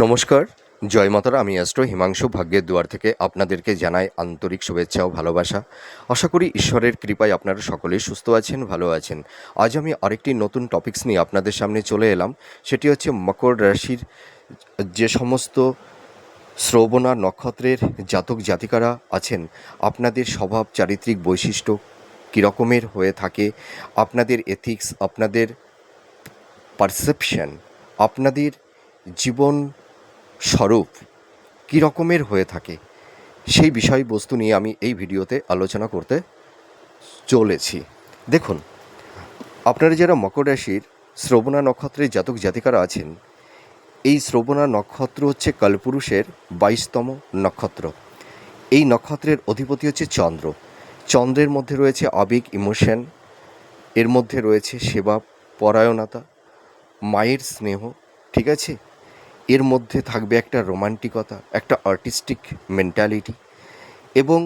নমস্কার, জয় মাতারা। আমি অ্যাস্ট্রো হিমাংশু ভাগ্যের দুয়ার থেকে আপনাদেরকে জানাই আন্তরিক শুভেচ্ছা ও ভালোবাসা। আশা করি ঈশ্বরের কৃপায় আপনারা সকলেই সুস্থ আছেন, ভালো আছেন। আজ আমি আরেকটি নতুন টপিকস নিয়ে আপনাদের সামনে চলে এলাম। সেটি হচ্ছে মকর রাশির যে সমস্ত শ্রবণা নক্ষত্রের জাতক জাতিকারা আছেন, আপনাদের স্বভাব চারিত্রিক বৈশিষ্ট্য কীরকমের হয়ে থাকে, আপনাদের এথিক্স, আপনাদের পারসেপশন, আপনাদের জীবন স্বরূপ কী রকমের হয়ে থাকে, সেই বিষয়বস্তু নিয়ে আমি এই ভিডিওতে আলোচনা করতে চলেছি। দেখুন, আপনারা যারা মকর রাশির শ্রবণা নক্ষত্রের জাতক জাতিকারা আছেন, এই শ্রবণা নক্ষত্র হচ্ছে কালপুরুষের 22তম নক্ষত্র। এই নক্ষত্রের অধিপতি হচ্ছে চন্দ্র। চন্দ্রের মধ্যে রয়েছে আবেগ, ইমোশন, এর মধ্যে রয়েছে সেবা পরায়ণতা, মায়ের স্নেহ, ঠিক আছে। এর মধ্যে থাকবে একটা রোমান্টিকতা, একটা আর্টিস্টিক মেন্টালিটি। এবং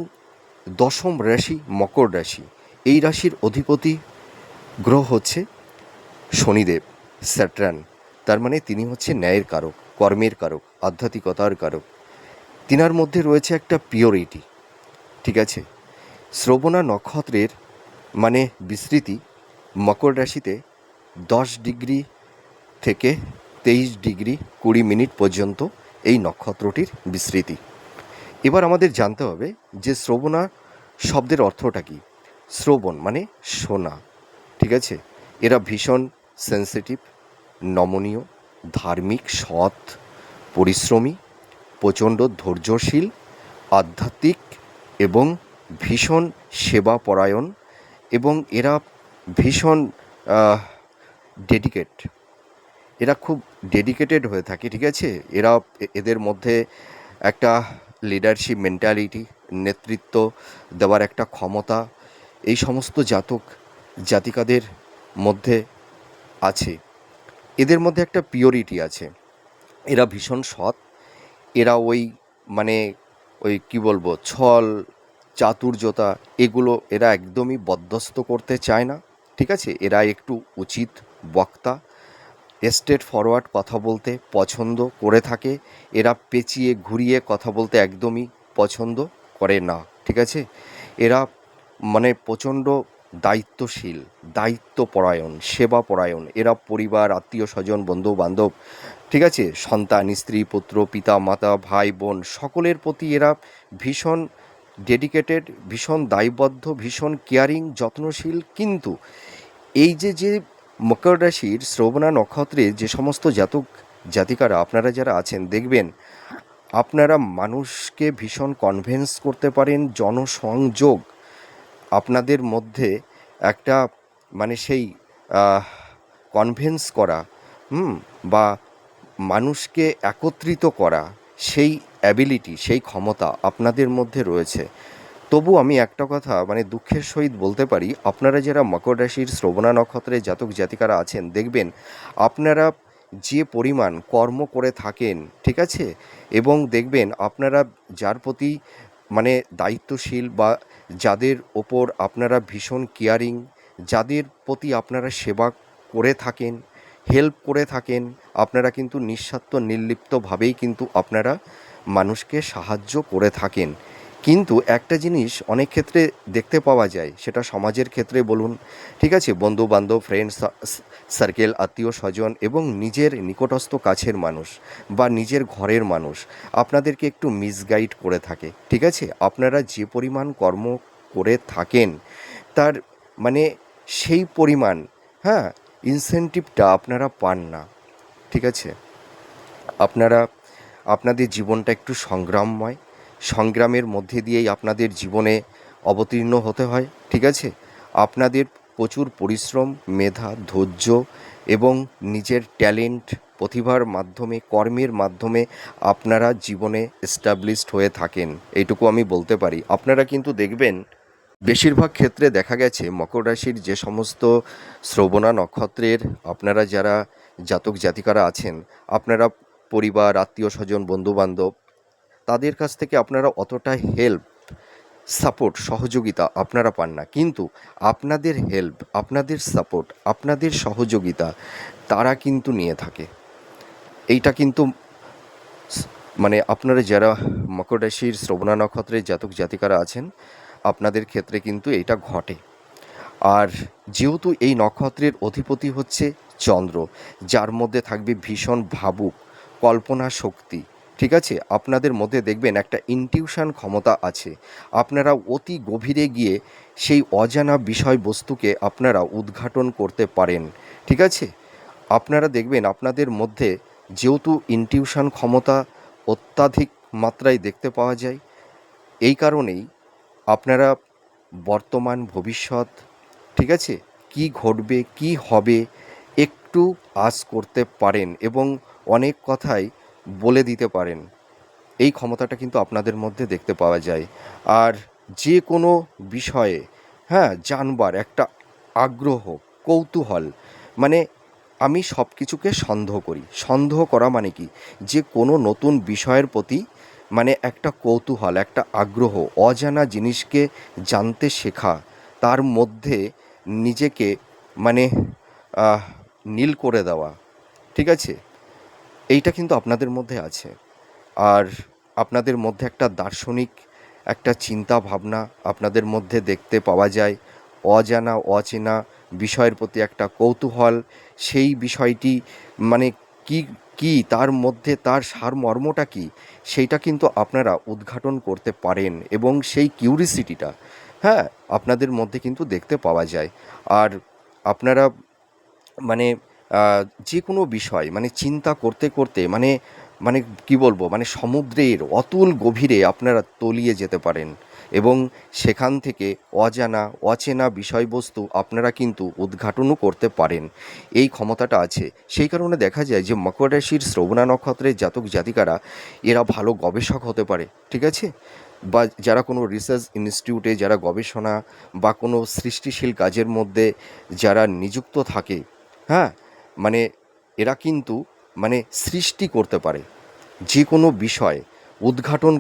দশম রাশি মকর রাশি, এই রাশির অধিপতি গ্রহ হচ্ছে শনিদেব, স্যাটার্ন। তার মানে তিনি হচ্ছে ন্যায়ের কারক, কর্মের কারক, আধ্যাত্মিকতার কারক। তিনার মধ্যে রয়েছে একটা পিওরিটি, ঠিক আছে। শ্রবণা নক্ষত্রের মানে বিস্তৃতি মকর রাশিতে 10 ডিগ্রি থেকে 23 ডিগ্রি 20 মিনিট পর্যন্ত এই নক্ষত্রটির বিস্তৃতি। এবার আমাদের জানতে হবে যে শ্রবণা শব্দের অর্থটা কী। শ্রবণ মানে শোনা, ঠিক আছে। এরা ভীষণ সেন্সিটিভ, নমনীয়, ধার্মিক, সৎ, পরিশ্রমী, প্রচণ্ড ধৈর্যশীল, আধ্যাত্মিক এবং ভীষণ সেবাপরায়ণ। এবং এরা ভীষণ ডেডিকেট, এরা খুব ডেডিকেটেড হয়ে থাকে, ঠিক আছে। এদের মধ্যে একটা লিডারশিপ মেন্টালিটি, নেতৃত্ব দেওয়ার একটা ক্ষমতা এই সমস্ত জাতক জাতিকাদের মধ্যে আছে। এদের মধ্যে একটা পিওরিটি আছে। এরা ভীষণ সৎ। এরা ওই কী বলবো, ছল চাতুর্যতা এগুলো এরা একদমই বরদাস্ত করতে চায় না, ঠিক আছে। এরা একটু উচিত বক্তা, স্ট্রেট ফরওয়ার্ড কথা বলতে পছন্দ করে থাকে। এরা পেঁচিয়ে ঘুরিয়ে কথা বলতে একদমই পছন্দ করে না, ঠিক আছে। এরা প্রচণ্ড দায়িত্বশীল, দায়িত্বপরায়ণ, সেবাপরায়ণ। এরা পরিবার, আত্মীয় স্বজন, বন্ধু বান্ধব, ঠিক আছে, সন্তান, স্ত্রী, পুত্র, পিতা মাতা, ভাই বোন সকলের প্রতি এরা ভীষণ ডেডিকেটেড, ভীষণ দায়বদ্ধ, ভীষণ কেয়ারিং, যত্নশীল। কিন্তু এই যে মকর রাশির শ্রবণা নক্ষত্রে যে সমস্ত জাতক জাতিকারা আপনারা যারা আছেন, দেখবেন আপনারা মানুষকে ভীষণ কনভিন্স করতে পারেন। জনসংযোগ আপনাদের মধ্যে একটা সেই কনভিন্স করা, বা মানুষকে একত্রিত করা, সেই অ্যাবিলিটি, সেই ক্ষমতা আপনাদের মধ্যে রয়েছে। তবু আমি একটা কথা দুঃখের সহিত বলতে পারি, আপনারা যারা মকর রাশির শ্রবণা নক্ষত্রের জাতক জাতিকারা আছেন, দেখবেন আপনারা যে পরিমাণ কর্ম করে থাকেন, ঠিক আছে, এবং দেখবেন আপনারা যার প্রতি দায়িত্বশীল, বা যাদের ওপর আপনারা ভীষণ কেয়ারিং, যাদের প্রতি আপনারা সেবা করে থাকেন, হেল্প করে থাকেন, আপনারা কিন্তু নিঃস্বার্থ নির্লিপ্তভাবেই কিন্তু আপনারা মানুষকে সাহায্য করে থাকেন। কিন্তু একটা জিনিস অনেক ক্ষেত্রে দেখতে পাওয়া যায়, সেটা সমাজের ক্ষেত্রে বলুন, ঠিক আছে, বন্ধু বান্ধব, ফ্রেন্ডস সার্কেল, আত্মীয় স্বজন এবং নিজের নিকটস্থ কাছের মানুষ বা নিজের ঘরের মানুষ আপনাদেরকে একটু মিসগাইড করে থাকে, ঠিক আছে। আপনারা যে পরিমাণ কর্ম করে থাকেন তার সেই পরিমাণ ইনসেন্টিভটা আপনারা পান না, ঠিক আছে। আপনাদের জীবনটা একটু সংগ্রামময়, সংগ্রামের মধ্যে দিয়েই আপনাদের জীবনে অবতীর্ণ হতে হয়, ঠিক আছে। আপনাদের প্রচুর পরিশ্রম, মেধা, ধৈর্য এবং নিজের ট্যালেন্ট, প্রতিভার মাধ্যমে, কর্মের মাধ্যমে আপনারা জীবনে এস্টাবলিশড হয়ে থাকেন, এইটুকু আমি বলতে পারি। আপনারা কিন্তু দেখবেন বেশিরভাগ ক্ষেত্রে দেখা গেছে মকর রাশির যে সমস্ত শ্রবণা নক্ষত্রের আপনারা যারা জাতক জাতিকারা আছেন, আপনারা পরিবার, আত্মীয় স্বজন, বন্ধুবান্ধব তাদের কাছ থেকে আপনারা অতটা হেল্প, সাপোর্ট, সহযোগিতা আপনারা পান না। কিন্তু আপনাদের হেল্প, আপনাদের সাপোর্ট, আপনাদের সহযোগিতা তারা কিন্তু নিয়ে থাকে। এইটা কিন্তু মানে আপনারা যারা মকর রাশির শ্রবণা নক্ষত্রের জাতক জাতিকারা আছেন, আপনাদের ক্ষেত্রে কিন্তু এটা ঘটে। আর যেহেতু এই নক্ষত্রের অধিপতি হচ্ছে চন্দ্র, যার মধ্যে থাকবে ভীষণ ভাবুক কল্পনা শক্তি, ঠিক আছে? আপনাদের মধ্যে দেখবেন একটা ইনটিউশন ক্ষমতা আছে। আপনারা অতি গভীরে গিয়ে সেই অজানা বিষয়বস্তুকে আপনারা উদ্ঘাটন করতে পারেন, ঠিক আছে? আপনারা দেখবেন আপনাদের মধ্যে যেহেতু ইনটিউশন ক্ষমতা অত্যাধিক মাত্রায় দেখতে পাওয়া যায়, এই কারণেই আপনারা বর্তমান ভবিষ্যৎ, ঠিক আছে, কি ঘটবে কি হবে একটু আঁচ করতে পারেন এবং অনেক কথাই বলে দিতে পারেন। এই ক্ষমতাটা কিন্তু আপনাদের মধ্যে দেখতে পাওয়া যায়। আর যে কোনো বিষয়ে, হ্যাঁ, জানবার একটা আগ্রহ, কৌতূহল, মানে আমি সব কিছুকে সন্দেহ করি। সন্দেহ করা মানে কি, যে কোনো নতুন বিষয়ের প্রতি মানে একটা কৌতূহল, একটা আগ্রহ, অজানা জিনিসকে জানতে শেখা, তার মধ্যে নিজেকে মানে আহ, নীল করে দেওয়া, ঠিক আছে? এইটা কিন্তু আপনাদের মধ্যে আছে। আর আপনাদের মধ্যে একটা দার্শনিক একটা চিন্তা ভাবনা আপনাদের মধ্যে দেখতে পাওয়া যায়। অজানা অচেনা বিষয়ের প্রতি একটা কৌতূহল, সেই বিষয়টি মানে কি কি তার মধ্যে তার সারমর্মটা কি, সেইটা কিন্তু আপনারা উদ্ঘাটন করতে পারেন এবং সেই কিউরিসিটিটা, হ্যাঁ, আপনাদের মধ্যে কিন্তু দেখতে পাওয়া যায়। আর আপনারা মানে যে কোনো বিষয় মানে চিন্তা করতে করতে মানে মানে কি বলবো, মানে সমুদ্রের অতুল গভীরে আপনারা তলিয়ে যেতে পারেন এবং সেখান থেকে অজানা অচেনা বিষয়বস্তু আপনারা কিন্তু উদ্ঘাটনও করতে পারেন। এই ক্ষমতাটা আছে। সেই কারণে দেখা যায় যে মকর রাশির শ্রবণা নক্ষত্রের জাতক জাতিকারা এরা ভালো গবেষক হতে পারে, ঠিক আছে? বা যারা কোনো রিসার্চ ইনস্টিটিউটে যারা গবেষণা বা কোনো সৃষ্টিশীল কাজের মধ্যে যারা নিযুক্ত থাকে, হ্যাঁ, মানে এরা কিন্তু মানে সৃষ্টি করতে পারে। যে কোনো বিষয় উদ্ঘাটন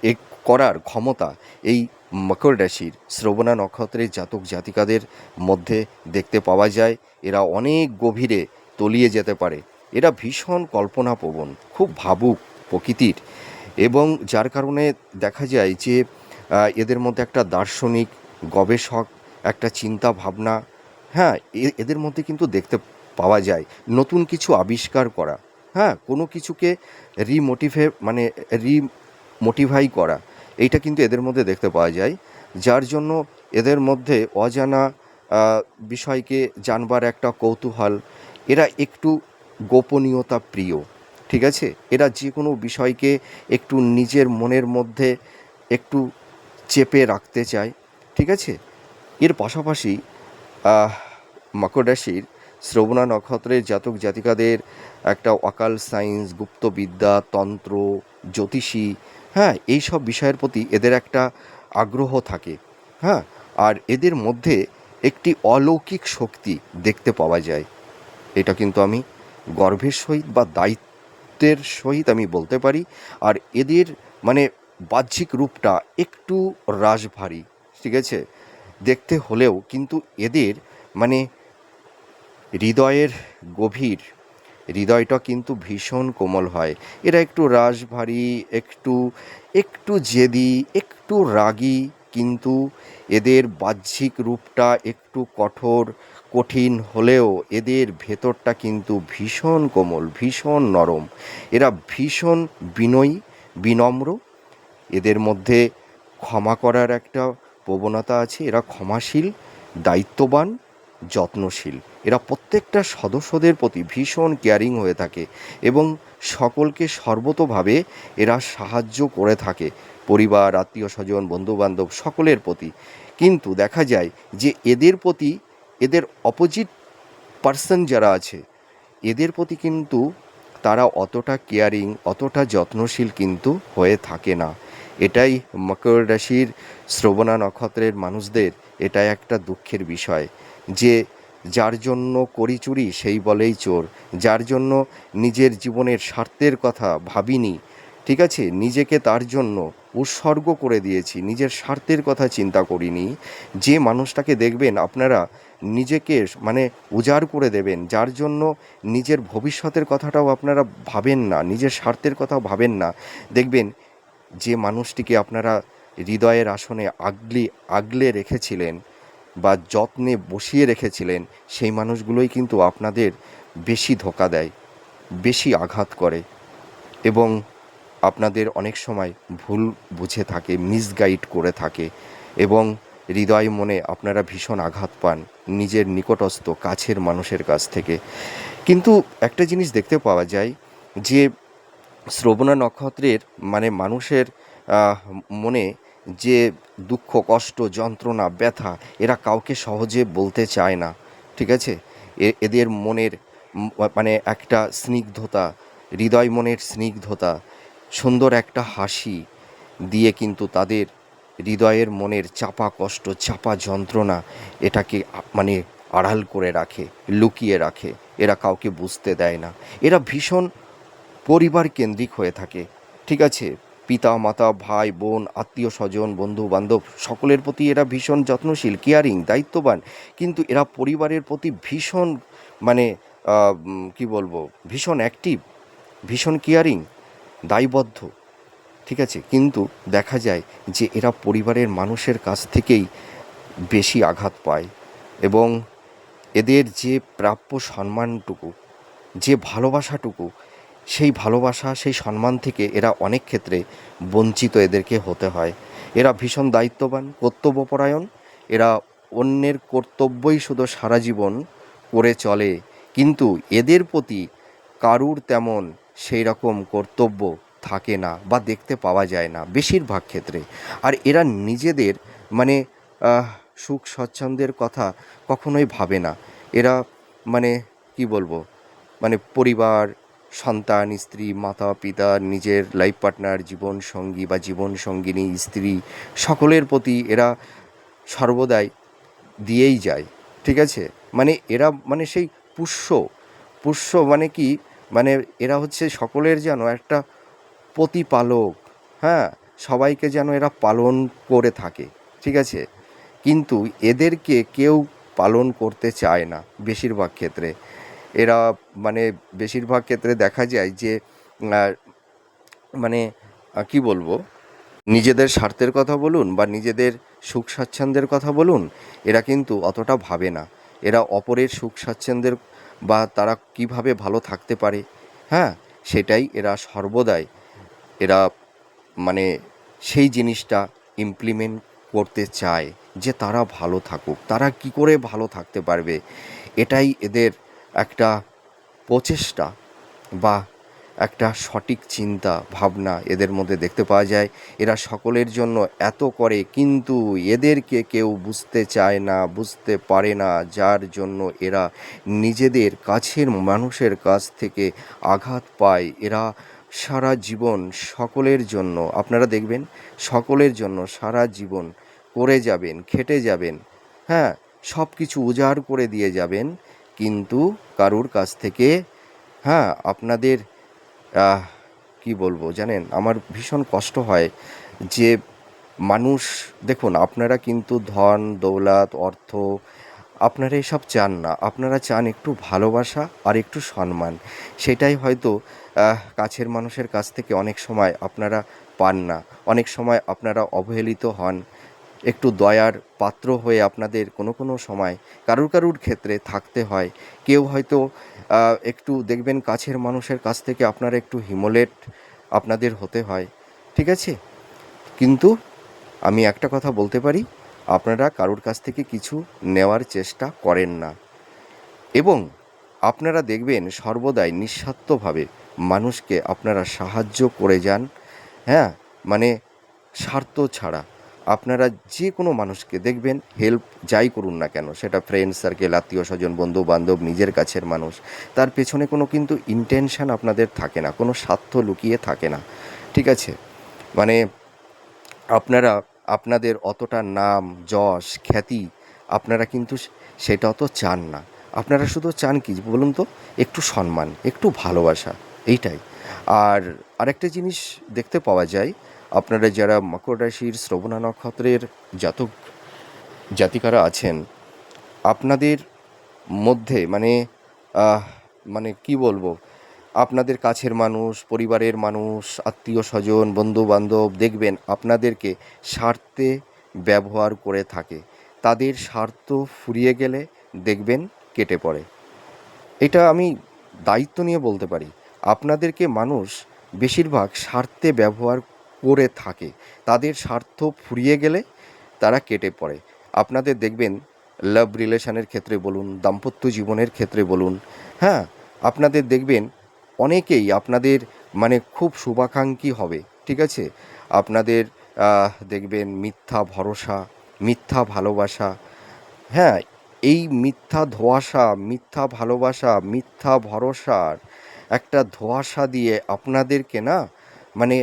এ করার ক্ষমতা এই মকর রাশির শ্রবণা নক্ষত্রের জাতক জাতিকাদের মধ্যে দেখতে পাওয়া যায়। এরা অনেক গভীরে তলিয়ে যেতে পারে। এরা ভীষণ কল্পনাপ্রবণ, খুব ভাবুক প্রকৃতির, এবং যার কারণে দেখা যায় যে এদের মধ্যে একটা দার্শনিক গবেষক একটা চিন্তা ভাবনা, হ্যাঁ, এদের মধ্যে কিন্তু দেখতে পাওয়া যায় নতুন কিছু আবিষ্কার করা, হ্যাঁ, কোনো কিছুকে মানে রিমোটিভাই করা, এইটা কিন্তু এদের মধ্যে দেখতে পাওয়া যায়। যার জন্য এদের মধ্যে অজানা বিষয়কে জানবার একটা কৌতূহল, এরা একটু গোপনীয়তা প্রিয়, ঠিক আছে? এরা যে কোনো বিষয়কে একটু নিজের মনের মধ্যে একটু চেপে রাখতে চায়, ঠিক আছে? এর পাশাপাশি আহ, মকর রাশির শ্রবণা নক্ষত্রের জাতক জাতিকাদের একটা অকাল সায়েন্স, গুপ্তবিদ্যা, তন্ত্র, জ্যোতিষী, হ্যাঁ, এই সব বিষয়ের প্রতি এদের একটা আগ্রহ থাকে, হ্যাঁ। আর এদের মধ্যে একটি অলৌকিক শক্তি দেখতে পাওয়া যায়। এটা কিন্তু আমি গর্বের সহিত বা দায়িত্বের সহিত আমি বলতে পারি। আর এদের মানে বাহ্যিক রূপটা একটু রাশভারী, ঠিক আছে, দেখতে হলেও কিন্তু এদের মানে হৃদয়ের গভীর, হৃদয়টা কিন্তু ভীষণ কোমল হয়। এরা একটু রাশভারী, একটু একটু জেদি, একটু রাগী, কিন্তু এদের বাহ্যিক রূপটা একটু কঠোর কঠিন হলেও এদের ভেতরটা কিন্তু ভীষণ কোমল, ভীষণ নরম। এরা ভীষণ বিনয়ী, বিনম্র। এদের মধ্যে ক্ষমা করার একটা প্রবণতা আছে। এরা ক্ষমাশীল, দায়িত্ববান, যত্নশীল। এরা প্রত্যেকটা সদস্যদের প্রতি ভীষণ কেয়ারিং হয়ে থাকে এবং সকলকে সর্বতোভাবে এরা সাহায্য করে থাকে, পরিবার, আত্মীয় স্বজন, বন্ধুবান্ধব সকলের প্রতি। কিন্তু দেখা যায় যে এদের প্রতি এদের অপোজিট পার্সন যারা আছে, এদের প্রতি কিন্তু তারা অতটা কেয়ারিং, অতটা যত্নশীল কিন্তু হয়ে থাকে না। এটাই মকর রাশির শ্রবণা নক্ষত্রের মানুষদের এটা একটা দুঃখের বিষয় যে যার জন্য করি চুরি সেই বলেই চোর, যার জন্য নিজের জীবনের স্বার্থের কথা ভাবিনি, ঠিক আছে? নিজেকে তার জন্য উৎসর্গ করে দিয়েছি, নিজের স্বার্থের কথা চিন্তা করিনি। যে মানুষটাকে দেখবেন আপনারা নিজেকে মানে উজাড় করে দেবেন, যার জন্য নিজের ভবিষ্যতের কথাটাও আপনারা ভাবেন না, নিজের স্বার্থের কথাও ভাবেন না, দেখবেন যে মানুষটিকে আপনারা হৃদয়ের আসনে আগলে রেখেছিলেন বা যত্নে বসিয়ে রেখেছিলেন, সেই মানুষগুলোই কিন্তু আপনাদের বেশি ধোঁকা দেয়, বেশি আঘাত করে এবং আপনাদের অনেক সময় ভুল বুঝে থাকে, মিসগাইড করে থাকে এবং হৃদয় মনে আপনারা ভীষণ আঘাত পান নিজের নিকটস্থ কাছের মানুষের কাছ থেকে। কিন্তু একটা জিনিস দেখতে পাওয়া যায় যে শ্রবণা নক্ষত্রের মানে মানুষের মনে যে দুঃখ, কষ্ট, যন্ত্রণা, ব্যথা এরা কাউকে সহজে বলতে চায় না। ঠিক আছে? এদের মনের মানে একটা স্নিগ্ধতা, হৃদয় মনের স্নিগ্ধতা, সুন্দর একটা হাসি দিয়ে কিন্তু তাদের হৃদয়ের মনের চাপা কষ্ট, চাপা যন্ত্রণা এটাকে মানে আড়াল করে রাখে, লুকিয়ে রাখে। এরা কাউকে বুঝতে দেয় না। এরা ভীষণ পরিবার কেন্দ্রিক হয়ে থাকে। ঠিক আছে? পিতা মাতা, ভাই বোন, আত্মীয় স্বজন, বন্ধু বান্ধব সকলের প্রতি এরা ভীষণ যত্নশীল, কেয়ারিং, দায়িত্ববান। কিন্তু এরা পরিবারের প্রতি ভীষণ মানে কী বলবো, ভীষণ অ্যাক্টিভ, ভীষণ কেয়ারিং, দায়বদ্ধ। ঠিক আছে? কিন্তু দেখা যায় যে এরা পরিবারের মানুষের কাছ থেকেই বেশি আঘাত পায় এবং এদের যে প্রাপ্য সম্মানটুকু, যে ভালোবাসাটুকু, সেই ভালোবাসা, সেই সম্মান থেকে এরা অনেক ক্ষেত্রে বঞ্চিত এদেরকে হতে হয়। এরা ভীষণ দায়িত্ববান, কর্তব্যপরায়ণ। এরা অন্যের কর্তব্যই শুধু সারা জীবন করে চলে, কিন্তু এদের প্রতি কারুর তেমন সেই রকম কর্তব্য থাকে না বা দেখতে পাওয়া যায় না বেশিরভাগ ক্ষেত্রে। আর এরা নিজেদের মানে সুখ স্বচ্ছন্দের কথা কখনোই ভাবে না। এরা মানে কি বলবো, মানে পরিবার, সন্তান, স্ত্রী, মাতা পিতা, নিজের লাইফ পার্টনার, জীবনসঙ্গী বা জীবনসঙ্গিনী, স্ত্রী, সকলের প্রতি এরা সর্বদাই দিয়েই যায়। ঠিক আছে? মানে এরা মানে সেই পুষ্য মানে কি, মানে এরা হচ্ছে সকলের যেন একটা প্রতিপালক। হ্যাঁ, সবাইকে যেন এরা পালন করে থাকে। ঠিক আছে? কিন্তু এদেরকে কেউ পালন করতে চায় না বেশিরভাগ ক্ষেত্রে। এরা মানে বেশিরভাগ ক্ষেত্রে দেখা যায় যে মানে কি বলবো, নিজেদের স্বার্থের কথা বলুন বা নিজেদের সুখ স্বাচ্ছন্দ্যের কথা বলুন, এরা কিন্তু অতটা ভাবে না। এরা অপরের সুখ স্বাচ্ছন্দ্যের বা তারা কিভাবে ভালো থাকতে পারে, হ্যাঁ, সেটাই এরা সর্বদাই এরা মানে সেই জিনিসটা ইমপ্লিমেন্ট করতে চায় যে তারা ভালো থাকুক, তারা কি করে ভালো থাকতে পারবে, এটাই এদের একটা প্রচেষ্টা বা একটা সঠিক চিন্তা ভাবনা এদের মধ্যে দেখতে পাওয়া যায়। এরা সকলের জন্য এত করে কিন্তু এদেরকে কেউ বুঝতে চায় না, বুঝতে পারে না, যার জন্য এরা নিজেদের কাছের মানুষের কাছ থেকে আঘাত পায়। এরা সারা জীবন সকলের জন্য, আপনারা দেখবেন সকলের জন্য সারা জীবন করে যাবেন, খেটে যাবেন, হ্যাঁ, সব কিছু উজাড় করে দিয়ে যাবেন, কিন্তু কারুর কাছ থেকে, হ্যাঁ, আপনাদের কি বলবো জানেন, আমার ভীষণ কষ্ট হয় যে মানুষ, দেখুন আপনারা কিন্তু ধন দৌলত অর্থ আপনারা এসব চান না, আপনারা চান একটু ভালোবাসা আর একটু সম্মান। সেটাই হয়তো কাছের মানুষের কাছ থেকে অনেক সময় আপনারা পান না, অনেক সময় আপনারা অবহেলিত হন, একটু দয়ার পাত্র হয়ে আপনাদের কোনো সময় কারুর ক্ষেত্রে থাকতে হয়। কেউ হয়তো একটু দেখবেন কাছের মানুষের কাছ থেকে আপনারা একটু হিমোলেট আপনাদের হতে হয়। ঠিক আছে? কিন্তু আমি একটা কথা বলতে পারি, আপনারা কারুর কাছ থেকে কিছু নেওয়ার চেষ্টা করেন না এবং আপনারা দেখবেন সর্বদাই নিঃস্বার্থভাবে মানুষকে আপনারা সাহায্য করে যান। হ্যাঁ, মানে স্বার্থ ছাড়া আপনারা যে কোনো মানুষকে দেখবেন হেল্প যাই করুন না কেন, সেটা ফ্রেন্ড সার্কেল, আত্মীয় স্বজন, বন্ধু বান্ধব, নিজের কাছের মানুষ, তার পেছনে কোনো কিন্তু ইন্টেনশান আপনাদের থাকে না, কোনো স্বার্থ লুকিয়ে থাকে না। ঠিক আছে? মানে আপনারা আপনাদের অতটা নাম যশ খ্যাতি আপনারা কিন্তু সেটা অত চান না। আপনারা শুধু চান কি বলুন তো, একটু সম্মান, একটু ভালোবাসা, এইটাই। আর আরেকটা জিনিস দেখতে পাওয়া যায়, আপনারা যারা মকর রাশির শ্রবণা নক্ষত্রের জাতক জাতিকারা আছেন, আপনাদের মধ্যে আহ, কি বলবো, আপনাদের কাছের মানুষ, পরিবারের মানুষ, আত্মীয় স্বজন, বন্ধু বান্ধব দেখবেন আপনাদেরকে স্বার্থে ব্যবহার করে থাকে। তাদের স্বার্থ ফুরিয়ে গেলে দেখবেন কেটে পড়ে। এটা আমি দায়িত্ব নিয়ে বলতে পারি। আপনাদেরকে মানুষ বেশিরভাগ স্বার্থে ব্যবহার করে থাকে। তাদের স্বার্থ ফুরিয়ে গেলে তারা কেটে পড়ে। আপনাদের দেখবেন লাভ রিলেশনের ক্ষেত্রে বলুন, দাম্পত্য জীবনের ক্ষেত্রে বলুন, হ্যাঁ, আপনাদের দেখবেন অনেকেই আপনাদের খুব শুভাকাঙ্ক্ষী হবে, ঠিক আছে? আপনাদের দেখবেন মিথ্যা ভরসা, মিথ্যা ভালোবাসা, হ্যাঁ, এই মিথ্যা ধোঁয়াশা, মিথ্যা ভালোবাসা, মিথ্যা ভরসার একটা ধোঁয়াশা দিয়ে আপনাদেরকে না, মানে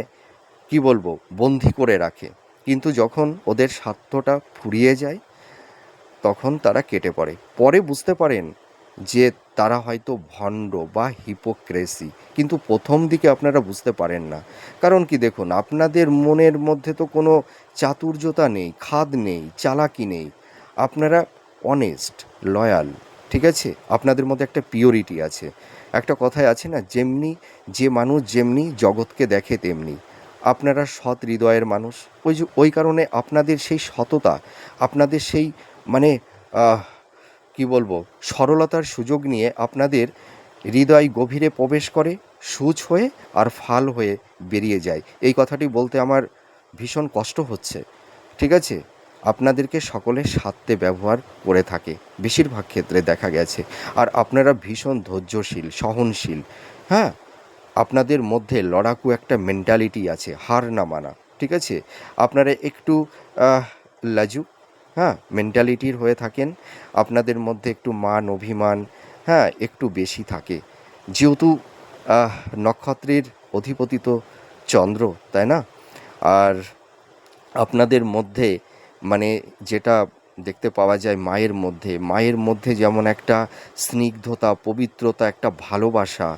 কি বলবো, বন্দি করে রাখে। কিন্তু যখন ওদের স্বার্থটা ফুরিয়ে যায় তখন তারা কেটে পড়ে। পরে বুঝতে পারেন যে তারা হয়তো ভণ্ড বা হিপোক্রেসি, কিন্তু প্রথম দিকে আপনারা বুঝতে পারেন না। কারণ কি, দেখুন, আপনাদের মনের মধ্যে তো কোনো চাতুর্যতা নেই, খাদ নেই, চালাকি নেই। আপনারা অনেস্ট, লয়াল, ঠিক আছে? আপনাদের মধ্যে একটা পিওরিটি আছে। একটা কথায় আছে না, যেমনি যে মানুষ যেমনি জগৎকে দেখে তেমনি। আপনারা সৎ হৃদয়ের মানুষ। ওই কারণে আপনাদের সেই সততা, আপনাদের সেই মানে আহ, কি বলবো, সরলতার সুযোগ নিয়ে আপনাদের হৃদয় গভীরে প্রবেশ করে, সূচ হয়ে আর ফাল হয়ে বেরিয়ে যায়। এই কথাটি বলতে আমার ভীষণ কষ্ট হচ্ছে, ঠিক আছে? আপনাদেরকে সকলে স্বার্থে ব্যবহার করে থাকে বেশিরভাগ ক্ষেত্রে দেখা গেছে। আর আপনারা ভীষণ ধৈর্যশীল, সহনশীল, হ্যাঁ, আপনাদের মধ্যে লড়াকু একটা মেন্টালিটি আছে, হার না মানা, ঠিক আছে? আপনারা একটু লাজুক, হ্যাঁ, মেন্টালিটির হয়ে থাকেন। আপনাদের মধ্যে একটু মান অভিমান, হ্যাঁ, একটু বেশি থাকে। যেহেতু আহ, নক্ষত্রের অধিপতি তো চন্দ্র, তাই না? আর আপনাদের মধ্যে মানে যেটা দেখতে পাওয়া যায়, মায়ের মধ্যে যেমন একটা স্নিগ্ধতা, পবিত্রতা, একটা ভালোবাসা,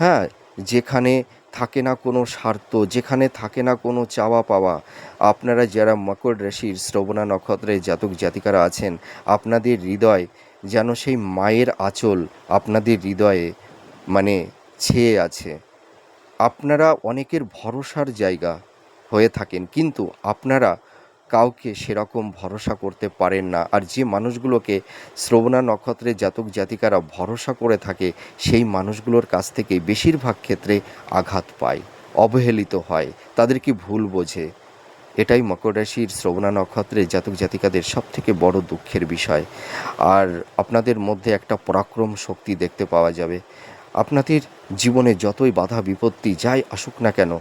হ্যাঁ, যেখানে থাকে না কোনো স্বার্থ, যেখানে থাকে না কোনো চাওয়া পাওয়া। আপনারা যারা মকর রাশির শ্রবণা নক্ষত্রের জাতক জাতিকারা আছেন, আপনাদের হৃদয় যেন সেই মায়ের আঁচল আপনাদের হৃদয়ে মানে ছেয়ে আছে। আপনারা অনেকের ভরসার জায়গা হয়ে থাকেন, কিন্তু আপনারা কাউকে সেরকম ভরসা করতে পারেন না। আর যে মানুষগুলোকে শ্রবণা নক্ষত্রের জাতক জাতিকারা ভরসা করে থাকে, সেই মানুষগুলোর কাছ থেকে বেশিরভাগ ক্ষেত্রে আঘাত পায়, অবহেলিত হয়, তাদেরকে ভুল বোঝে। এটাই মকর রাশির শ্রবণা নক্ষত্রের জাতক জাতিকাদের সবথেকে বড় দুঃখের বিষয়। আর আপনাদের মধ্যে একটা পরাক্রম শক্তি দেখতে পাওয়া যাবে। আপনাদের জীবনে যতই বাধা বিপত্তি যাই আসুক না কেন,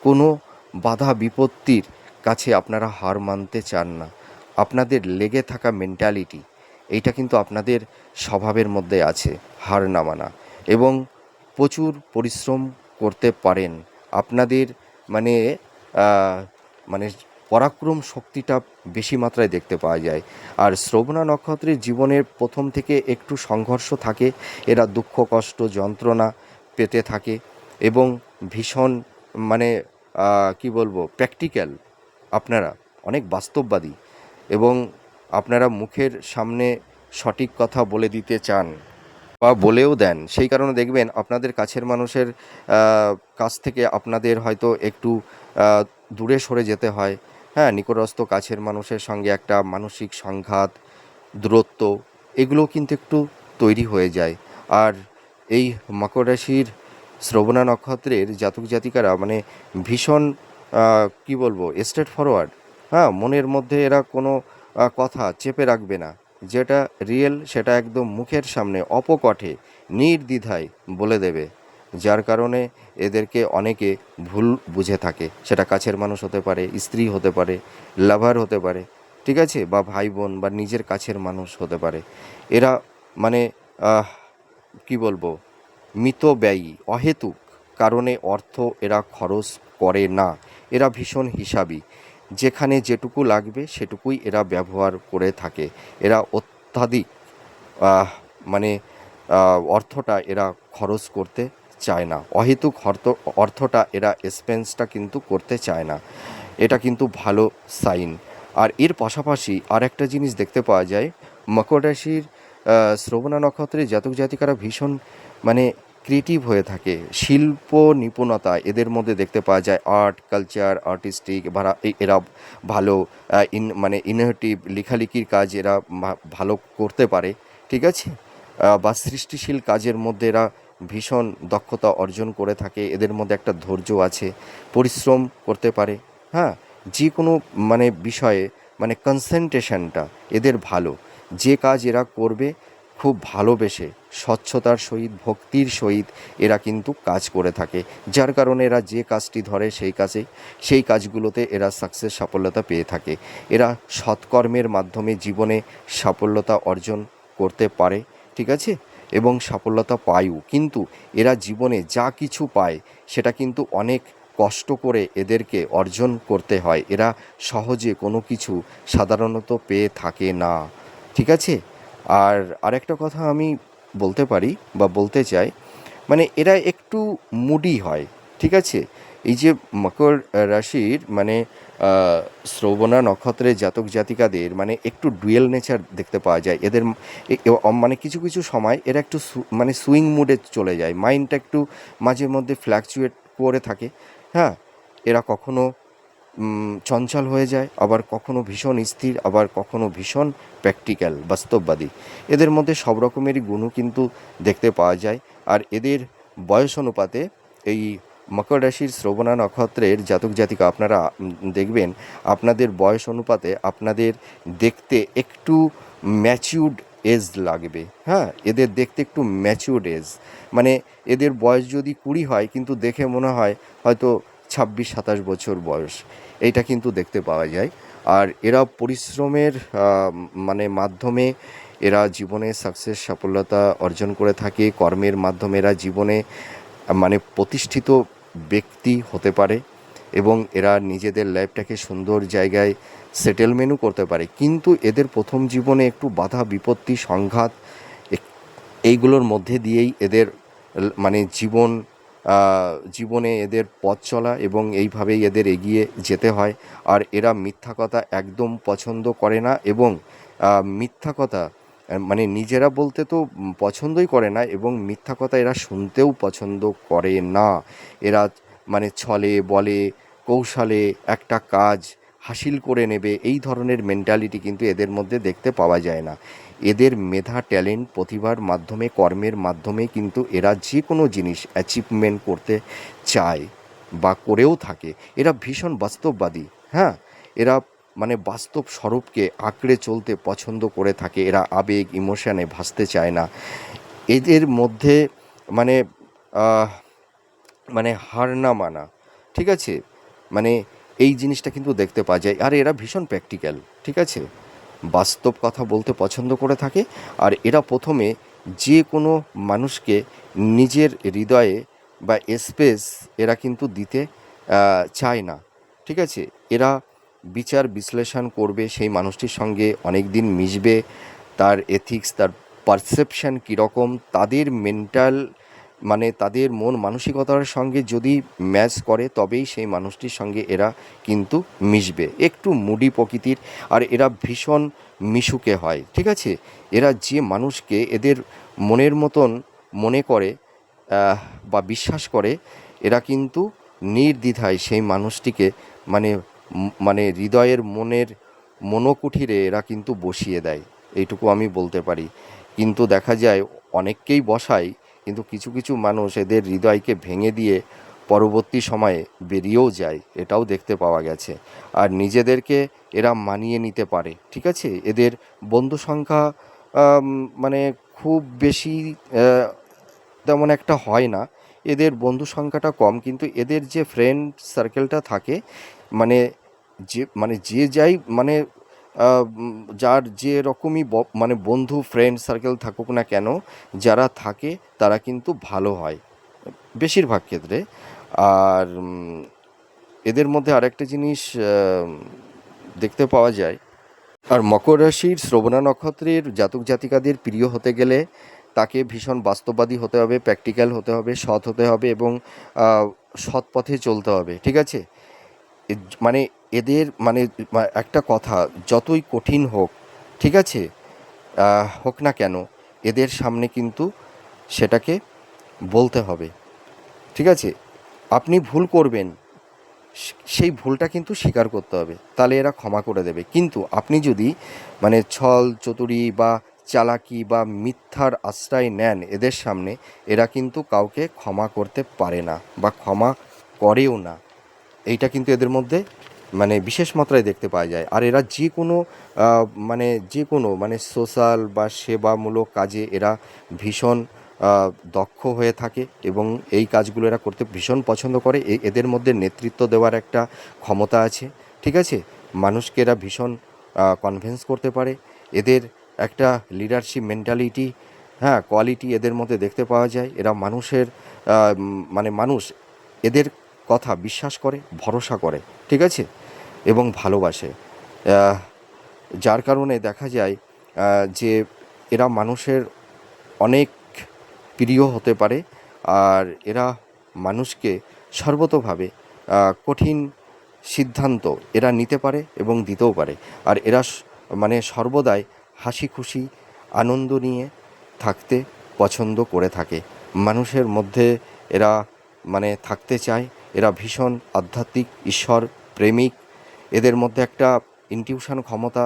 কোনো বাধা বিপত্তির কাছে আপনারা হার মানতে চান না। আপনাদের লেগে থাকা মেন্টালিটি, এইটা কিন্তু আপনাদের স্বভাবের মধ্যে আছে, হার না মানা। এবং প্রচুর পরিশ্রম করতে পারেন। আপনাদের মানে আহ, মানে পরাক্রম শক্তিটা বেশি মাত্রায় দেখতে পাওয়া যায়। আর শ্রবণা নক্ষত্রের জীবনের প্রথম থেকে একটু সংঘর্ষ থাকে। এরা দুঃখ কষ্ট যন্ত্রণা পেতে থাকে এবং ভীষণ মানে কি বলবো, প্র্যাকটিক্যাল। আপনারা অনেক বাস্তববাদী এবং আপনারা মুখের সামনে সঠিক কথা বলে দিতে চান বা বলেও দেন। সেই কারণে দেখবেন আপনাদের কাছের মানুষের কাছ থেকে আপনাদের হয়তো একটু আহ, দূরে সরে যেতে হয়। হ্যাঁ, নিকটস্থ কাছের মানুষের সঙ্গে একটা মানসিক সংঘাত, দূরত্ব, এগুলো কিন্তু একটু তৈরি হয়ে যায়। আর এই মকর রাশির শ্রবণা নক্ষত্রের জাতক জাতিকারা ভীষণ কি বলবো, স্ট্রেট ফরওয়ার্ড। হ্যাঁ, মনের মধ্যে এরা কোনো কথা চেপে রাখবে না। যেটা রিয়েল সেটা একদম মুখের সামনে অপকঠে নির্দ্বিধায় বলে দেবে। যার কারণে এদেরকে অনেকে ভুল বুঝে থাকে। সেটা কাছের মানুষ হতে পারে, স্ত্রী হতে পারে, লাভার হতে পারে, ঠিক আছে, বা ভাই বোন বা নিজের কাছের মানুষ হতে পারে। এরা মানে আহ, কি বলবো, মিতব্যয়ী, অহেতুক কারণে অর্থ এরা খরচ করে না। এরা ভীষণ হিসাবী। যেখানে যেটুকু লাগবে সেটুকুই এরা ব্যবহার করে থাকে। এরা অত্যাধিক আহ, মানে অর্থটা এরা খরচ করতে চায় না, অহেতুক অর্থটা এরা এক্সপেন্সটা কিন্তু করতে চায় না। এটা কিন্তু ভালো সাইন। আর এর পাশাপাশি আর একটা জিনিস দেখতে পাওয়া যায়, মকর রাশির শ্রবণা নক্ষত্রের জাতক জাতিকারা ভীষণ মানে ক্রিয়েটিভ হয়ে থাকে, শিল্প নিপুণতা এদের মধ্যে দেখতে পাওয়া যায়, আর্ট কালচার আর্টিস্টিক এরা ভালো মানে ইনোভেটিভ লেখালেখির কাজ এরা ভালো করতে পারে, ঠিক আছে। বা সৃষ্টিশীল কাজের মধ্যে এরা ভীষণ দক্ষতা অর্জন করে থাকে, এদের মধ্যে একটা ধৈর্য আছে, পরিশ্রম করতে পারে, হ্যাঁ। যে কোনো মানে বিষয়ে মানে কনসেন্ট্রেশনটা এদের ভালো, যে কাজ এরা করবে খুব ভালোবেসে স্বচ্ছতার সহিত ভক্তির সহিত এরা কিন্তু কাজ করে থাকে, যার কারণে এরা যে কাজটি ধরে সেই কাজগুলোতে এরা সাকসেস সাফল্যতা পেয়ে থাকে। এরা সৎকর্মের মাধ্যমে জীবনে সাফল্যতা অর্জন করতে পারে, ঠিক আছে, এবং সাফল্যতা পায়ও। কিন্তু এরা জীবনে যা কিছু পায় সেটা কিন্তু অনেক কষ্ট করে এদেরকে অর্জন করতে হয়, এরা সহজে কোনো কিছু সাধারণত পেয়ে থাকে না, ঠিক আছে। আর আরেকটা কথা আমি বলতে পারি বা বলতে চাই, মানে এরা একটু মুডি হয়, ঠিক আছে। এই যে মকর রাশির মানে শ্রবণা নক্ষত্রের জাতক জাতিকাদের মানে একটু ডুয়েল নেচার দেখতে পাওয়া যায় এদের। মানে কিছু কিছু সময় এরা একটু মানে সুইং মুডে চলে যায়, মাইন্ডটা একটু মাঝে মধ্যে ফ্ল্যাকচুয়েট করে থাকে, হ্যাঁ। এরা কখনো চঞ্চল হয়ে যায়, আবার কখনো ভীষণ স্থির, আবার কখনো ভীষণ প্র্যাকটিক্যাল বাস্তববাদী। এদের মধ্যে সব রকমেরই গুণও কিন্তু দেখতে পাওয়া যায়। আর এদের বয়স অনুপাতে এই মকর রাশির শ্রবণা নক্ষত্রের জাতক জাতিকা আপনারা দেখবেন আপনাদের বয়স অনুপাতে আপনাদের দেখতে একটু ম্যাচিউরড এজ লাগবে, হ্যাঁ। এদের দেখতে একটু ম্যাচিউরড এজ, মানে এদের বয়স যদি 20 হয় কিন্তু দেখে মনে হয় হয়তো 26-27 বছর বয়স, এইটা কিন্তু দেখতে পাওয়া যায়। আর এরা পরিশ্রমের মানে মাধ্যমে এরা জীবনে সাকসেস সাফল্যতা অর্জন করে থাকে, কর্মের মাধ্যমে এরা জীবনে মানে প্রতিষ্ঠিত ব্যক্তি হতে পারে এবং এরা নিজেদের লাইফটাকে সুন্দর জায়গায় সেটেলমেন্টও করতে পারে। কিন্তু এদের প্রথম জীবনে একটু বাধা বিপত্তি সংঘাত এইগুলোর মধ্যে দিয়েই এদের মানে জীবনে এদের পথ চলা এবং এইভাবেই এদের এগিয়ে যেতে হয়। আর এরা মিথ্যা কথা একদম পছন্দ করে না এবং মিথ্যা কথা মানে নিজেরা বলতে তো পছন্দই করে না এবং মিথ্যা কথা এরা শুনতেও পছন্দ করে না। এরা মানে ছলে বলে কৌশলে একটা কাজ হাসিল করে নেবে, এই ধরনের মেন্টালিটি কিন্তু এদের মধ্যে দেখতে পাওয়া যায় না। এদের মেধা ট্যালেন্ট প্রতিভার মাধ্যমে কর্মের মাধ্যমে কিন্তু এরা যে কোনো জিনিস অ্যাচিভমেন্ট করতে চায় বা করেও থাকে। এরা ভীষণ বাস্তববাদী, হ্যাঁ। এরা মানে বাস্তব স্বরূপকে আঁকড়ে চলতে পছন্দ করে থাকে, এরা আবেগ ইমোশনে ভাসতে চায় না। এদের মধ্যে মানে আহ, মানে হার না মানা, ঠিক আছে, মানে এই জিনিসটা কিন্তু দেখতে পাওয়া যায়। আর এরা ভীষণ প্র্যাকটিক্যাল, ঠিক আছে, বাস্তব কথা বলতে পছন্দ করে থাকে। আর এরা প্রথমে যে কোনো মানুষকে নিজের হৃদয়ে বা স্পেস এরা কিন্তু দিতে চায় না, ঠিক আছে। এরা বিচার বিশ্লেষণ করবে, সেই মানুষটির সঙ্গে অনেক দিন মিশবে, তার এথিক্স তার পারসেপশান কীরকম, তাদের মেন্টাল মানে তাদের মন মানসিকতার সঙ্গে যদি ম্যাচ করে তবেই সেই মানুষটির সঙ্গে এরা কিন্তু মিশবে। একটু মুডি প্রকৃতির, আর এরা ভীষণ মিশুকে হয়, ঠিক আছে। এরা যে মানুষকে এদের মনের মতন মনে করে বা বিশ্বাস করে, এরা কিন্তু নির্দ্বিধায় সেই মানুষটিকে মানে মানে হৃদয়ের মনোকুঠিরে এরা কিন্তু বসিয়ে দেয়, এইটুকু আমি বলতে পারি। কিন্তু দেখা যায় অনেককেই বসায়, কিন্তু কিছু কিছু মানুষ এদের হৃদয়কে ভেঙে দিয়ে পরবর্তী সময়ে বেরিয়েও যায়, এটাও দেখতে পাওয়া গেছে। আর নিজেদেরকে এরা মানিয়ে নিতে পারে, ঠিক আছে। এদের বন্ধু সংখ্যা মানে খুব বেশি আহ, তেমন একটা হয় না, এদের বন্ধু সংখ্যাটা কম, কিন্তু এদের যে ফ্রেন্ড সার্কেলটা থাকে মানে যে যাই মানে যার যে রকমই মানে বন্ধু ফ্রেন্ড সার্কেল থাকুক না কেন, যারা থাকে তারা কিন্তু ভালো হয় বেশিরভাগ ক্ষেত্রে। আর এদের মধ্যে আরেকটা জিনিস দেখতে পাওয়া যায়। আর মকর রাশির শ্রবণা নক্ষত্রের জাতক জাতিকাদের প্রিয় হতে গেলে তাকে ভীষণ বাস্তববাদী হতে হবে, প্র্যাকটিক্যাল হতে হবে, সৎ হতে হবে এবং সৎ পথে চলতে হবে, ঠিক আছে? মানে এদের মানে একটা কথা, যতই কঠিন হোক, ঠিক আছে, হোক না কেন, এদের সামনে কিন্তু সেটাকে বলতে হবে, ঠিক আছে? আপনি ভুল করবেন, সেই ভুলটা কিন্তু স্বীকার করতে হবে, তাহলে এরা ক্ষমা করে দেবে। কিন্তু আপনি যদি মানে ছল চতুরি বা চালাকি বা মিথ্যার আশ্রয় নেন এদের সামনে, এরা কিন্তু কাউকে ক্ষমা করতে পারে না বা ক্ষমা করেও না। এইটা কিন্তু এদের মধ্যে মানে বিশেষ মাত্রায় দেখতে পাওয়া যায়। আর এরা যে কোনো মানে সোশ্যাল বা সেবামূলক কাজে এরা ভীষণ দক্ষ হয়ে থাকে এবং এই কাজগুলো এরা করতে ভীষণ পছন্দ করে। এদের মধ্যে নেতৃত্ব দেওয়ার একটা ক্ষমতা আছে, ঠিক আছে? মানুষকে এরা ভীষণ কনভিন্স করতে পারে। এদের একটা লিডারশিপ মেন্টালিটি, হ্যাঁ, কোয়ালিটি এদের মধ্যে দেখতে পাওয়া যায়। এরা মানে মানুষ এদের কথা বিশ্বাস করে, ভরসা করে, ঠিক আছে, এবং ভালোবাসে। আহ, যার কারণে দেখা যায় যে এরা মানুষের অনেক প্রিয় হতে পারে। আর এরা মানুষকে সর্বতোভাবে কঠিন সিদ্ধান্ত এরা নিতে পারে এবং দিতেও পারে। আর এরা মানে সর্বদাই হাসি খুশি আনন্দ নিয়ে থাকতে পছন্দ করে থাকে। মানুষের মধ্যে এরা মানে থাকতে চায়। এরা ভীষণ আধ্যাত্মিক, ঈশ্বর প্রেমিক। এদের মধ্যে একটা ইনটিউশন ক্ষমতা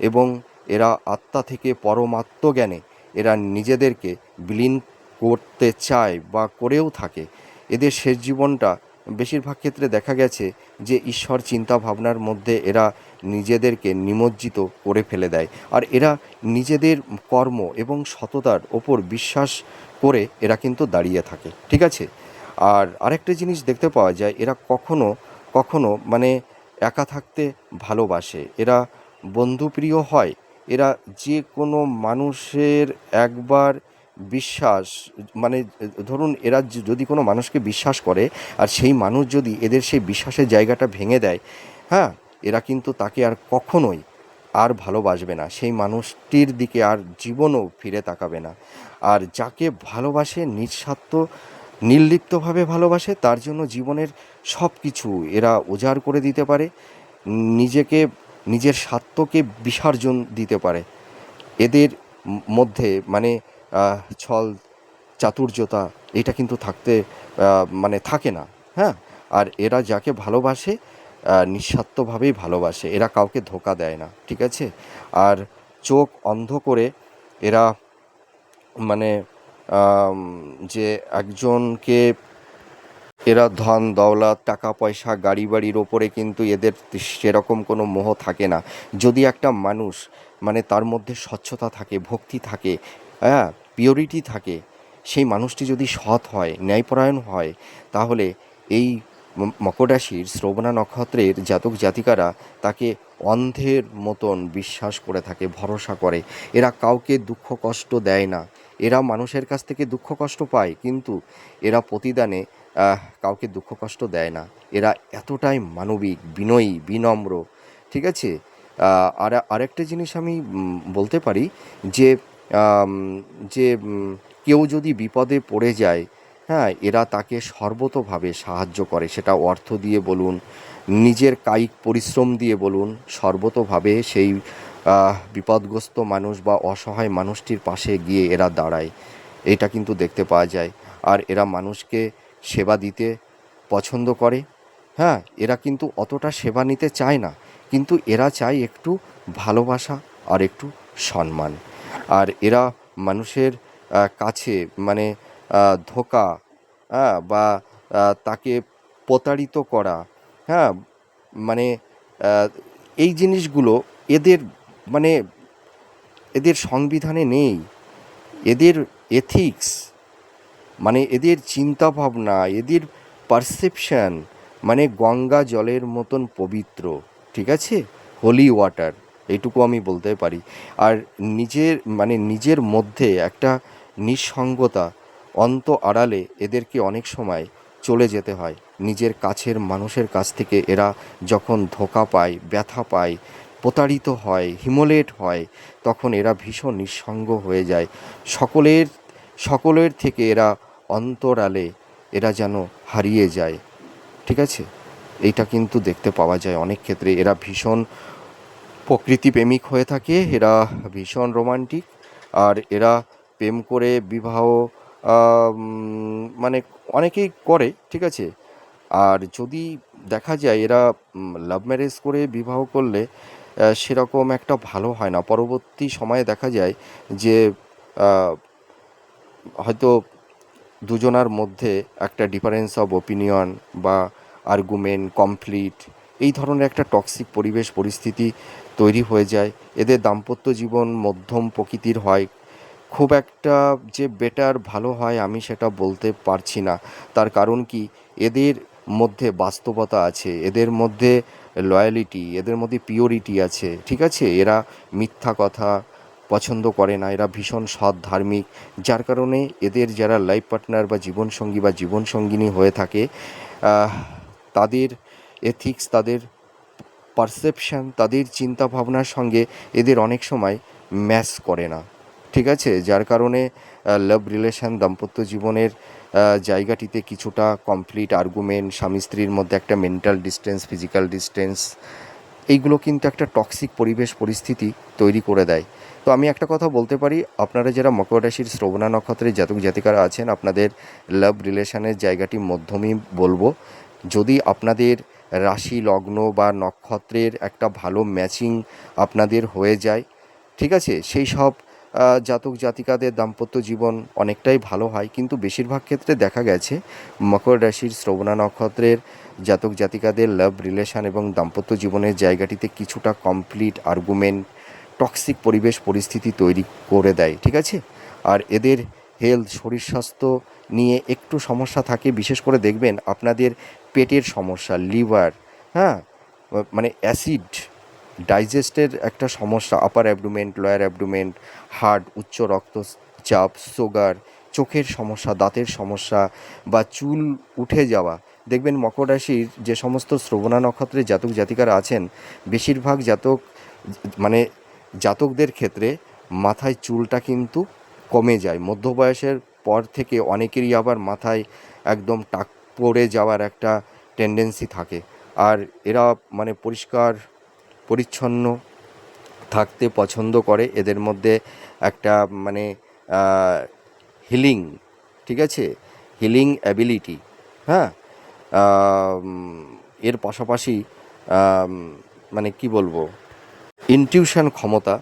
এবং এরা আত্মা থেকে পরমাত্ম জ্ঞানে এরা নিজেদেরকে বিলীন করতে চায় বা করেও থাকে। এদের শেষ জীবনটা বেশিরভাগ ক্ষেত্রে দেখা গেছে যে ঈশ্বর চিন্তা ভাবনার মধ্যে এরা নিজেদেরকে নিমজ্জিত করে ফেলে দেয়। আর এরা নিজেদের কর্ম এবং সততার ওপর বিশ্বাস করে এরা কিন্তু দাঁড়িয়ে থাকে, ঠিক আছে? আর আরেকটা জিনিস দেখতে পাওয়া যায়, এরা কখনো কখনো মানে একা থাকতে ভালোবাসে। এরা বন্ধুপ্রিয় হয়। এরা যে কোনো মানুষের একবার বিশ্বাস মানে ধরুন এরা যদি কোনো মানুষকে বিশ্বাস করে আর সেই মানুষ যদি এদের সেই বিশ্বাসের জায়গাটা ভেঙে দেয়, হ্যাঁ, এরা কিন্তু তাকে আর কখনোই আর ভালোবাসবে না, সেই মানুষটির দিকে আর জীবনও ফিরে তাকাবে না। আর যাকে ভালোবাসে নিঃস্বার্থ নির্লিপ্তভাবে ভালোবাসে, তার জন্য জীবনের সব কিছু এরা উজাড় করে দিতে পারে, নিজেকে নিজের স্বার্থকে বিসর্জন দিতে পারে। এদের মধ্যে মানে ছল চাতুর্যতা এটা কিন্তু মানে থাকে না, হ্যাঁ। আর এরা যাকে ভালোবাসে নিঃস্বার্থভাবেই ভালোবাসে, এরা কাউকে ধোঁকা দেয় না, ঠিক আছে? আর চোখ অন্ধ করে এরা মানে আম, যে একজনকে এরা ধন দৌলত টাকা পয়সা গাড়ি বাড়ির ওপরে কিন্তু এদের সেরকম কোনো মোহ থাকে না। যদি একটা মানুষ মানে তার মধ্যে স্বচ্ছতা থাকে, ভক্তি থাকে, হ্যাঁ, পিওরিটি থাকে, সেই মানুষটি যদি সৎ হয়, ন্যায়পরায়ণ হয়, তাহলে এই মকর রাশির শ্রবণা নক্ষত্রের জাতক জাতিকারা তাকে অন্ধের মতন বিশ্বাস করে থাকে, ভরসা করে। এরা কাউকে দুঃখ কষ্ট দেয় না। এরা মানুষের কাছ থেকে দুঃখ কষ্ট পায়, কিন্তু এরা প্রতিদানে কাউকে দুঃখ কষ্ট দেয় না। এরা এতটাই মানবিক, বিনয়ী, বিনম্র, ঠিক আছে? আরেকটা জিনিস আমি বলতে পারি যে আম, যে কেউ যদি বিপদে পড়ে যায়, হ্যাঁ, এরা তাকে সর্বতোভাবে সাহায্য করে, সেটা অর্থ দিয়ে বলুন, নিজের কায়িক পরিশ্রম দিয়ে বলুন, সর্বতোভাবে সেই বিপদগ্রস্ত মানুষ বা অসহায় মানুষটির পাশে গিয়ে এরা দাঁড়ায়। এটা কিন্তু দেখতে পাওয়া যায়। আর এরা মানুষকে সেবা দিতে পছন্দ করে, হ্যাঁ। এরা কিন্তু অতটা সেবা নিতে চায় না, কিন্তু এরা চায় একটু ভালোবাসা আর একটু সম্মান। আর এরা মানুষের কাছে মানে ধোঁকা, হ্যাঁ, বা তাকে প্রতারিত করা, হ্যাঁ, মানে আহ, এই জিনিসগুলো এদের মানে এদের সংবিধানে নেই। এদের এথিক্স মানে এদের চিন্তা ভাবনা, এদের পারসেপশন মানে গঙ্গা জলের মতন পবিত্র, ঠিক আছে, হোলি ওয়াটার, এইটুকু আমি বলতে পারি। আর নিজের মধ্যে একটা নিঃসঙ্গতা, অন্ত আড়ালে এদেরকে অনেক সময় চলে যেতে হয়। নিজের কাছের মানুষের কাছ থেকে এরা যখন ধোঁকা পায়, ব্যথা পায়, প্রতারিত হয়, হিমোলেট হয়, তখন এরা ভীষণ নিঃসঙ্গ হয়ে যায়। সকলের সকলের থেকে এরা অন্তরালে এরা যেন হারিয়ে যায়, ঠিক আছে? এইটা কিন্তু দেখতে পাওয়া যায় অনেক ক্ষেত্রে। এরা ভীষণ প্রকৃতিপ্রেমিক হয়ে থাকে, এরা ভীষণ রোমান্টিক, আর এরা প্রেম করে বিবাহ মানে অনেকেই করে, ঠিক আছে? আর যদি দেখা যায় এরা লাভ ম্যারেজ করে বিবাহ করলে সেরকম একটা ভালো হয় না। পরবর্তী সময়ে দেখা যায় যে আহ, হয়তো দুজনার মধ্যে একটা ডিফারেন্স অফ ওপিনিয়ন বা আর্গুমেন্ট কমপ্লিট, এই ধরনের একটা টক্সিক পরিবেশ পরিস্থিতি তৈরি হয়ে যায়। এদের দাম্পত্য জীবন মধ্যম প্রকৃতির হয়, খুব একটা যে বেটার ভালো হয় আমি সেটা বলতে পারছি না। তার কারণ কি, এদের মধ্যে বাস্তবতা আছে, এদের মধ্যে লয়ালিটি, এদের মধ্যে পিওরিটি আছে, ঠিক আছে? এরা মিথ্যা কথা পছন্দ করে না, এরা ভীষণ সৎ ধার্মিক। যার কারণে এদের যারা লাইফ পার্টনার বা জীবনসঙ্গী বা জীবনসঙ্গিনী হয়ে থাকে, তাদের এথিক্স, তাদের পারসেপশান, তাদের চিন্তা ভাবনার সঙ্গে এদের অনেক সময় ম্যাচ করে না, ঠিক আছে? যার কারণে লাভ রিলেশন, দাম্পত্য জীবনের জায়গাটিতে কিছুটা কমপ্লিট আর্গুমেন্ট, স্বামী স্ত্রীর মধ্যে একটা মেন্টাল ডিস্টেন্স, ফিজিক্যাল ডিস্টেন্স, এইগুলো কিন্তু একটা টক্সিক পরিবেশ পরিস্থিতি তৈরি করে দেয়। তো আমি একটা কথা বলতে পারি, আপনারা যারা মকর রাশির শ্রবণা নক্ষত্রের জাতক জাতিকারা আছেন, আপনাদের লাভ রিলেশনের জায়গাটি মধ্যমই বলবো। যদি আপনাদের রাশি লগ্ন বা নক্ষত্রের একটা ভালো ম্যাচিং আপনাদের হয়ে যায়, ঠিক আছে, সেই সব জাতক জাতিকাদের দাম্পত্য জীবন অনেকটাই ভালো হয়। কিন্তু বেশিরভাগ ক্ষেত্রে দেখা গেছে মকর রাশির শ্রবণা নক্ষত্রের জাতক জাতিকাদের লাভ রিলেশন এবং দাম্পত্য জীবনের জায়গাটিতে কিছুটা কমপ্লিট আর্গুমেন্ট, টক্সিক পরিবেশ পরিস্থিতি তৈরি করে দেয়, ঠিক আছে? আর এদের হেলথ, শরীর স্বাস্থ্য নিয়ে একটু সমস্যা থাকে। বিশেষ করে দেখবেন আপনাদের পেটের সমস্যা, লিভার, হ্যাঁ, মানে অ্যাসিড ডাইজেস্টের একটা সমস্যা, আপার অ্যাবডোমেন, লোয়ার অ্যাবডোমেন, হার্ট, উচ্চ রক্তচাপ, সুগার, চোখের সমস্যা, দাঁতের সমস্যা বা চুল উঠে যাওয়া। দেখবেন মকর রাশির যে সমস্ত শ্রবণা নক্ষত্রের জাতক জাতিকারা আছেন, বেশিরভাগ জাতক মানে জাতকদের ক্ষেত্রে মাথায় চুলটা কিন্তু কমে যায়। মধ্য বয়সের পর থেকে অনেকেরই আবার মাথায় একদম টাক পড়ে যাওয়ার একটা টেন্ডেন্সি থাকে। আর এরা মানে পরিষ্কার পরিচ্ছন্ন থাকতে পছন্দ করে। এদের মধ্যে একটা মানে হিলিং, ঠিক আছে, হিলিং অ্যাবিলিটি, হ্যাঁ, এর পাশাপাশি মানে কি বলবো, ইনটিউশন ক্ষমতা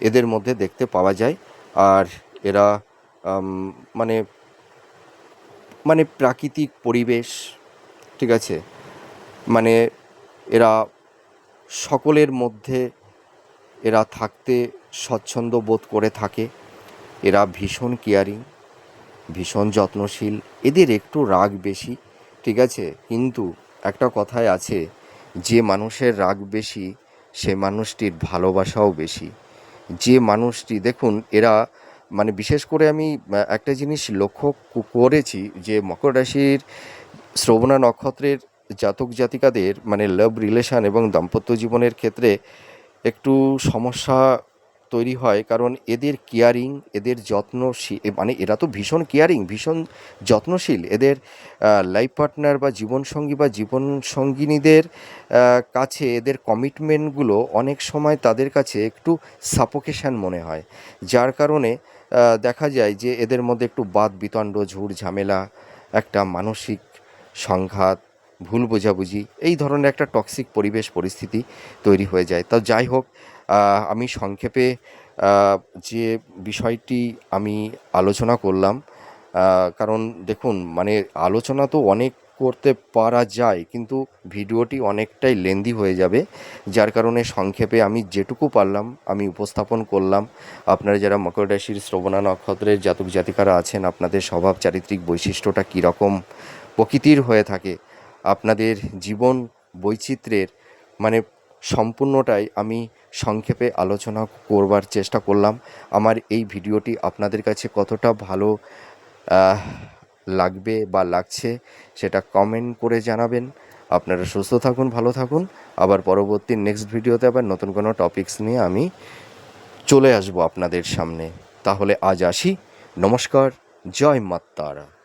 এদের মধ্যে দেখতে পাওয়া যায়। আর এরা মানে মানে প্রাকৃতিক পরিবেশ, ঠিক আছে, মানে এরা সকলের মধ্যে এরা থাকতে স্বচ্ছন্দ বোধ করে থাকে। এরা ভীষণ কেয়ারিং, ভীষণ যত্নশীল, এদের একটু রাগ বেশি, ঠিক আছে? কিন্তু একটা কথায় আছে, যে মানুষের রাগ বেশি সে মানুষটির ভালোবাসাও বেশি। যে মানুষটি দেখুন এরা মানে বিশেষ করে আমি একটা জিনিস লক্ষ্য করেছি যে মকর রাশির শ্রবণা নক্ষত্রের জাতক জাতিকাদের মানে লাভ রিলেশন এবং দাম্পত্য জীবনের ক্ষেত্রে একটু সমস্যা তৈরি হয়। কারণ এদের কেয়ারিং, এদের যত্নশীল, মানে এরা তো ভীষণ কেয়ারিং, ভীষণ যত্নশীল। এদের লাইফ পার্টনার বা জীবনসঙ্গী বা জীবনসঙ্গিনীদের কাছে এদের কমিটমেন্টগুলো অনেক সময় তাদের কাছে একটু সাফোকেশন মনে হয়। যার কারণে দেখা যায় যে এদের মধ্যে একটু বাদ বিতণ্ড, ঝুট ঝামেলা, একটা মানসিক সংঘাত, ভুল বোঝাবুঝি, এই ধরনের একটা টক্সিক পরিবেশ পরিস্থিতি তৈরি হয়ে যায়। তা যাই হোক, আমি সংক্ষেপে যে বিষয়টি আমি আলোচনা করলাম, কারণ দেখুন মানে আলোচনা তো অনেক করতে পারা যায়, কিন্তু ভিডিওটি অনেকটাই লেন্দি হয়ে যাবে। যার কারণে সংক্ষেপে আমি যেটুকু পারলাম আমি উপস্থাপন করলাম। আপনারা যারা মকর রাশির শ্রবণা নক্ষত্রের জাতক জাতিকারা আছেন, আপনাদের স্বভাব চারিত্রিক বৈশিষ্ট্যটা কীরকম প্রকৃতির হয়ে থাকে, আপনাদের জীবন বৈচিত্র্যের মানে সম্পূর্ণটাই আমি সংক্ষেপে আলোচনা করবার চেষ্টা করলাম। আমার এই ভিডিওটি আপনাদের কাছে কতটা ভালো লাগবে বা লাগছে সেটা কমেন্ট করে জানাবেন। আপনারা সুস্থ থাকুন, ভালো থাকুন। আবার পরবর্তী নেক্সট ভিডিওতে আবার নতুন কোনো টপিকস নিয়ে আমি চলে আসবো আপনাদের সামনে। তাহলে আজ আসি, নমস্কার। জয় মা তারা।